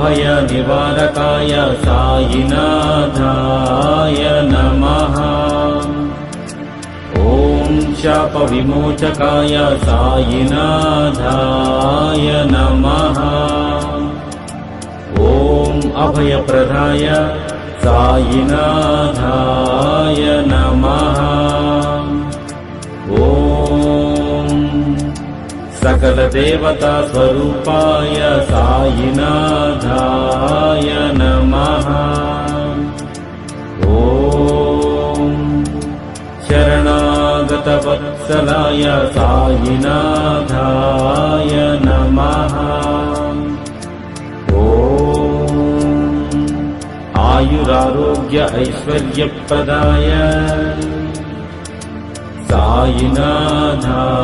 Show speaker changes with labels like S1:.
S1: अभयनिवारकाय सायिनाथाय नमः। ॐ शापविमोचकाय सायिनाथाय नमः। ॐ अभयप्रदाय सायिनाथाय नमः। ॐ सकलदेवता स्वरूपाय सायिनाथाय नमः। ॐ शरणागतवत्सलाय सायिनाथाय नमः। ॐ आयुरारोग्य ऐश्वर्यप्रदाय सायिनाथाय